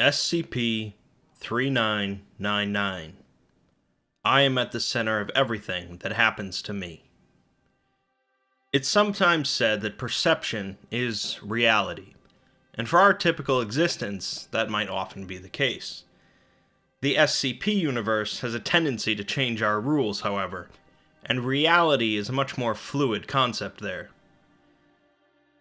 SCP-3999. I am at the center of everything that happens to me. It's sometimes said that perception is reality, and for our typical existence, that might often be the case. The SCP universe has a tendency to change our rules, however, and reality is a much more fluid concept there.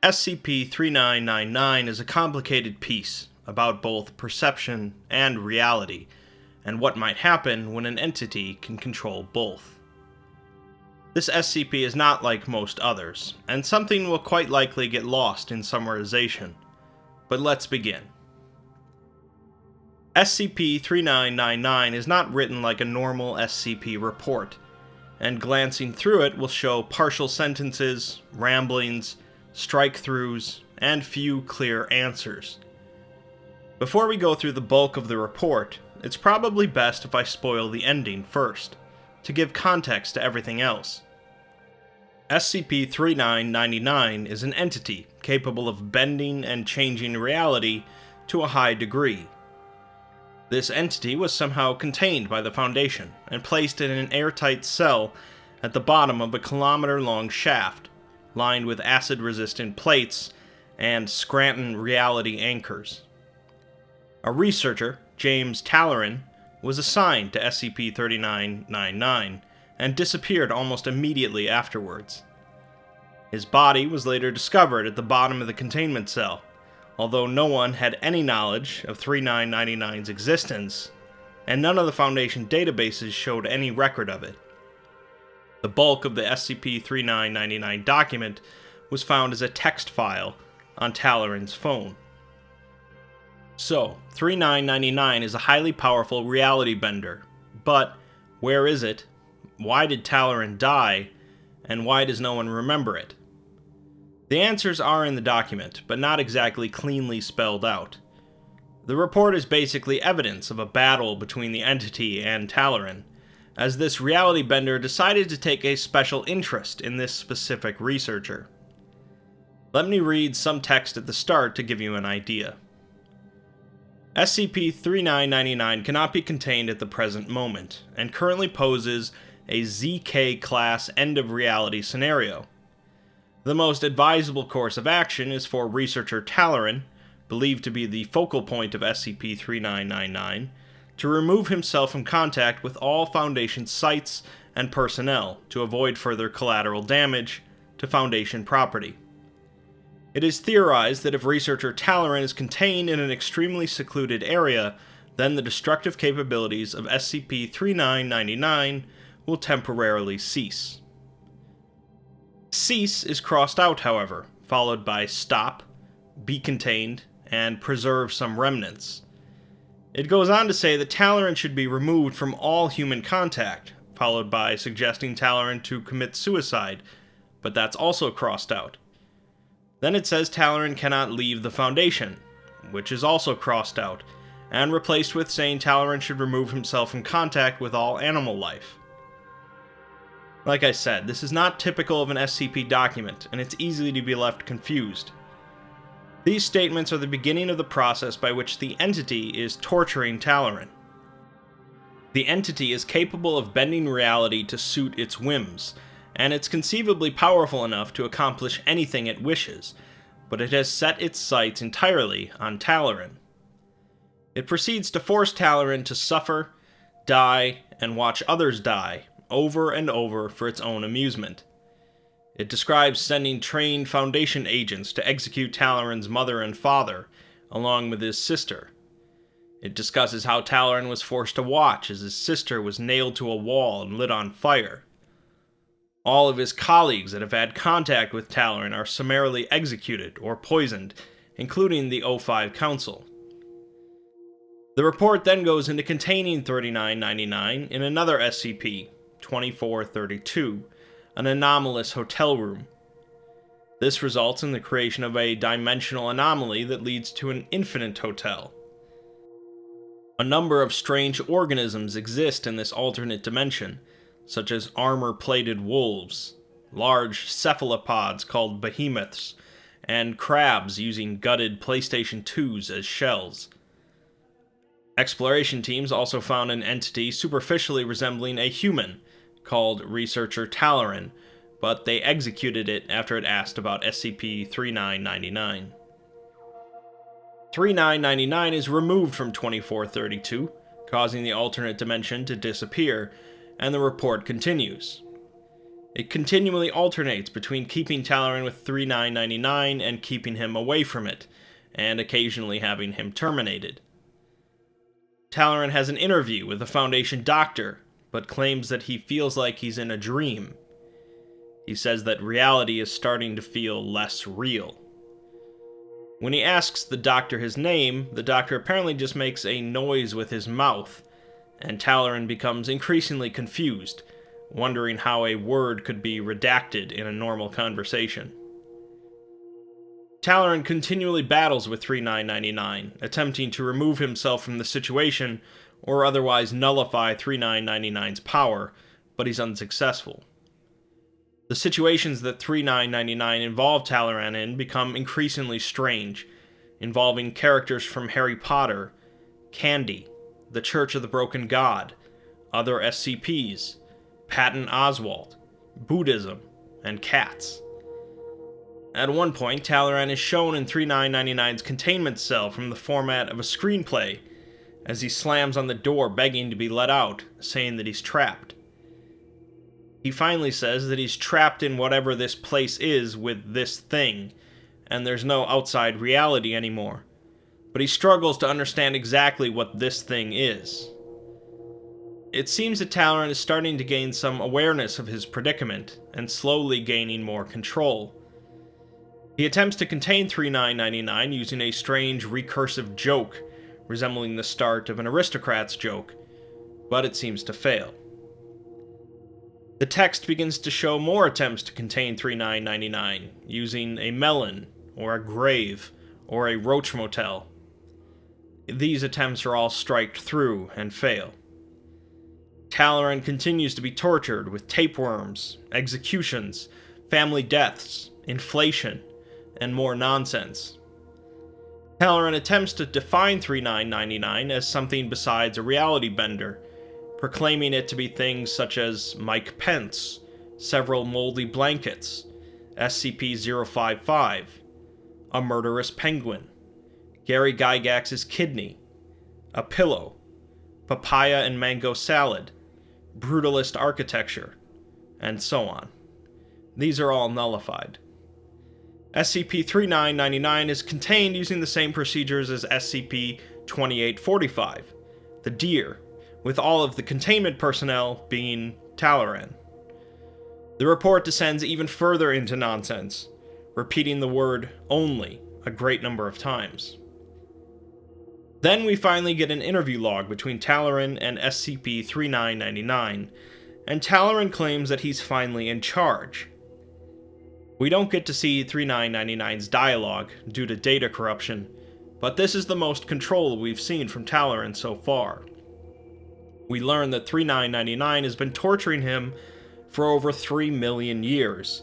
SCP-3999 is a complicated piece about both perception and reality, and what might happen when an entity can control both. This SCP is not like most others, and something will quite likely get lost in summarization. But let's begin. SCP-3999 is not written like a normal SCP report, and glancing through it will show partial sentences, ramblings, strike-throughs, and few clear answers. Before we go through the bulk of the report, it's probably best if I spoil the ending first, to give context to everything else. SCP-3999 is an entity capable of bending and changing reality to a high degree. This entity was somehow contained by the Foundation and placed in an airtight cell at the bottom of a kilometer-long shaft, lined with acid-resistant plates and Scranton reality anchors. A researcher, James Tallerin, was assigned to SCP-3999 and disappeared almost immediately afterwards. His body was later discovered at the bottom of the containment cell, although no one had any knowledge of 3999's existence, and none of the Foundation databases showed any record of it. The bulk of the SCP-3999 document was found as a text file on Tallerin's phone. So, 3999 is a highly powerful reality bender, but where is it? Why did Tallerin die? And why does no one remember it? The answers are in the document, but not exactly cleanly spelled out. The report is basically evidence of a battle between the entity and Tallerin, as this reality bender decided to take a special interest in this specific researcher. Let me read some text at the start to give you an idea. SCP-3999 cannot be contained at the present moment, and currently poses a ZK-class end-of-reality scenario. The most advisable course of action is for researcher Tallerin, believed to be the focal point of SCP-3999, to remove himself from contact with all Foundation sites and personnel to avoid further collateral damage to Foundation property. It is theorized that if researcher Tallerin is contained in an extremely secluded area, then the destructive capabilities of SCP-3999 will temporarily cease. Cease is crossed out, however, followed by stop, be contained, and preserve some remnants. It goes on to say that Tallerin should be removed from all human contact, followed by suggesting Tallerin to commit suicide, but that's also crossed out. Then it says Tallerin cannot leave the Foundation, which is also crossed out, and replaced with saying Tallerin should remove himself from contact with all animal life. Like I said, this is not typical of an SCP document, and it's easy to be left confused. These statements are the beginning of the process by which the entity is torturing Tallerin. The entity is capable of bending reality to suit its whims, and it's conceivably powerful enough to accomplish anything it wishes, but it has set its sights entirely on Tallerin. It proceeds to force Tallerin to suffer, die, and watch others die, over and over for its own amusement. It describes sending trained Foundation agents to execute Tallerin's mother and father, along with his sister. It discusses how Tallerin was forced to watch as his sister was nailed to a wall and lit on fire. All of his colleagues that have had contact with Tallerin are summarily executed or poisoned, including the O5 Council. The report then goes into containing 3999 in another SCP, 2432, an anomalous hotel room. This results in the creation of a dimensional anomaly that leads to an infinite hotel. A number of strange organisms exist in this alternate dimension, such as armor-plated wolves, large cephalopods called behemoths, and crabs using gutted PlayStation 2s as shells. Exploration teams also found an entity superficially resembling a human, called Researcher Talaran, but they executed it after it asked about SCP-3999. 3999 is removed from 2432, causing the alternate dimension to disappear, and the report continues. It continually alternates between keeping Talaran with 3999 and keeping him away from it, and occasionally having him terminated. Talaran has an interview with the Foundation doctor, but claims that he feels like he's in a dream. He says that reality is starting to feel less real. When he asks the doctor his name, the doctor apparently just makes a noise with his mouth, and Talaran becomes increasingly confused, wondering how a word could be redacted in a normal conversation. Talaran continually battles with 3999, attempting to remove himself from the situation or otherwise nullify 3999's power, but he's unsuccessful. The situations that 3999 involve Talaran in become increasingly strange, involving characters from Harry Potter, Candy, the Church of the Broken God, other SCPs, Patton Oswalt, Buddhism, and cats. At one point, Talaran is shown in 3999's containment cell from the format of a screenplay, as he slams on the door begging to be let out, saying that he's trapped. He finally says that he's trapped in whatever this place is with this thing, and there's no outside reality anymore, but he struggles to understand exactly what this thing is. It seems that Talaran is starting to gain some awareness of his predicament, and slowly gaining more control. He attempts to contain 3999 using a strange recursive joke, resembling the start of an aristocrat's joke, but it seems to fail. The text begins to show more attempts to contain 3999, using a melon, or a grave, or a roach motel. These attempts are all striked through and fail. Talaran continues to be tortured with tapeworms, executions, family deaths, inflation, and more nonsense. Talaran attempts to define 3999 as something besides a reality bender, proclaiming it to be things such as Mike Pence, several moldy blankets, SCP-055, a murderous penguin, Gary Gygax's kidney, a pillow, papaya and mango salad, brutalist architecture, and so on. These are all nullified. SCP-3999 is contained using the same procedures as SCP-2845, the deer, with all of the containment personnel being Talaran. The report descends even further into nonsense, repeating the word "only" a great number of times. Then we finally get an interview log between Talaran and SCP-3999, and Talaran claims that he's finally in charge. We don't get to see 3999's dialogue due to data corruption, but this is the most control we've seen from Talaran so far. We learn that 3999 has been torturing him for over 3 million years,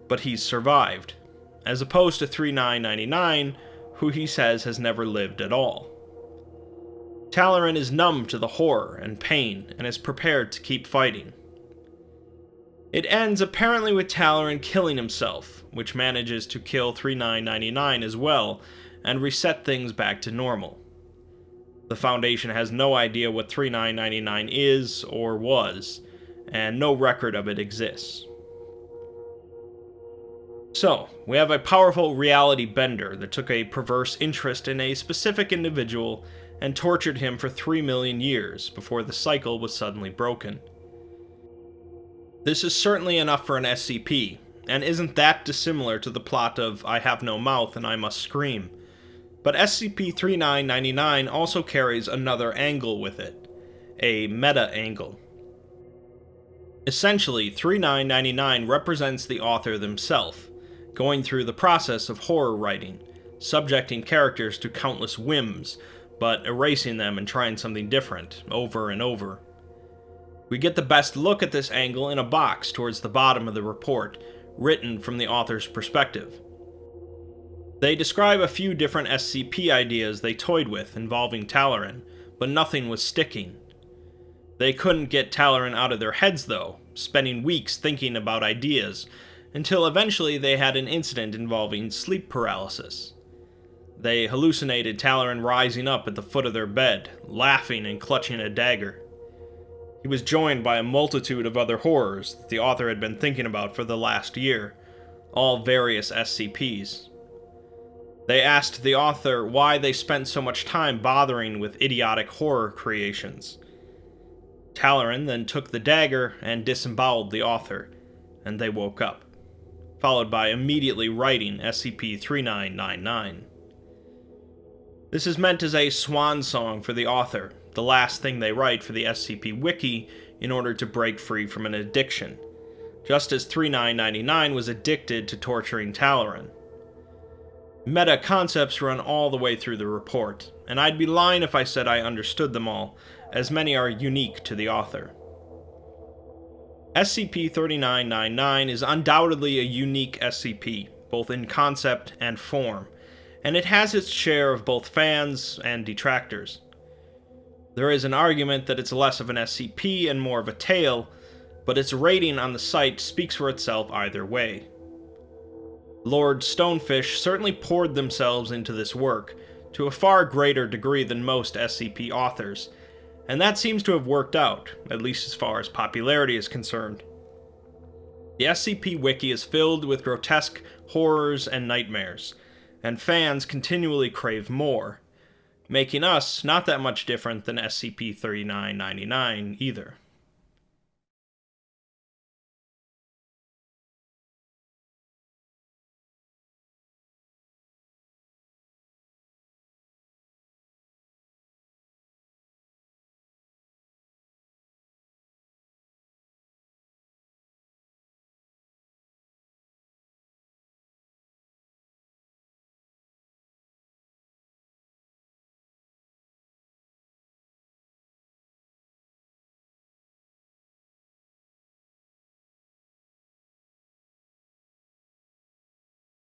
but he's survived, as opposed to 3999, who he says has never lived at all. Talaran is numb to the horror and pain and is prepared to keep fighting. It ends apparently with Talaran killing himself, which manages to kill 3999 as well, and reset things back to normal. The Foundation has no idea what 3999 is or was, and no record of it exists. So, we have a powerful reality bender that took a perverse interest in a specific individual and tortured him for 3 million years before the cycle was suddenly broken. This is certainly enough for an SCP, and isn't that dissimilar to the plot of I Have No Mouth and I Must Scream. But SCP-3999 also carries another angle with it, a meta-angle. Essentially, 3999 represents the author themselves, going through the process of horror writing, subjecting characters to countless whims, but erasing them and trying something different, over and over. We get the best look at this angle in a box towards the bottom of the report, written from the author's perspective. They describe a few different SCP ideas they toyed with involving Talaran, but nothing was sticking. They couldn't get Talaran out of their heads, though, spending weeks thinking about ideas, until eventually they had an incident involving sleep paralysis. They hallucinated Talaran rising up at the foot of their bed, laughing and clutching a dagger. He was joined by a multitude of other horrors that the author had been thinking about for the last year, all various SCPs. They asked the author why they spent so much time bothering with idiotic horror creations. Talaran then took the dagger and disemboweled the author, and they woke up, followed by immediately writing SCP-3999. This is meant as a swan song for the author, the last thing they write for the SCP Wiki in order to break free from an addiction, just as 3999 was addicted to torturing Talaran. Meta concepts run all the way through the report, and I'd be lying if I said I understood them all, as many are unique to the author. SCP-3999 is undoubtedly a unique SCP, both in concept and form, and it has its share of both fans and detractors. There is an argument that it's less of an SCP and more of a tale, but its rating on the site speaks for itself either way. Lord Stonefish certainly poured themselves into this work, to a far greater degree than most SCP authors, and that seems to have worked out, at least as far as popularity is concerned. The SCP Wiki is filled with grotesque horrors and nightmares, and fans continually crave more, making us not that much different than SCP-3999 either.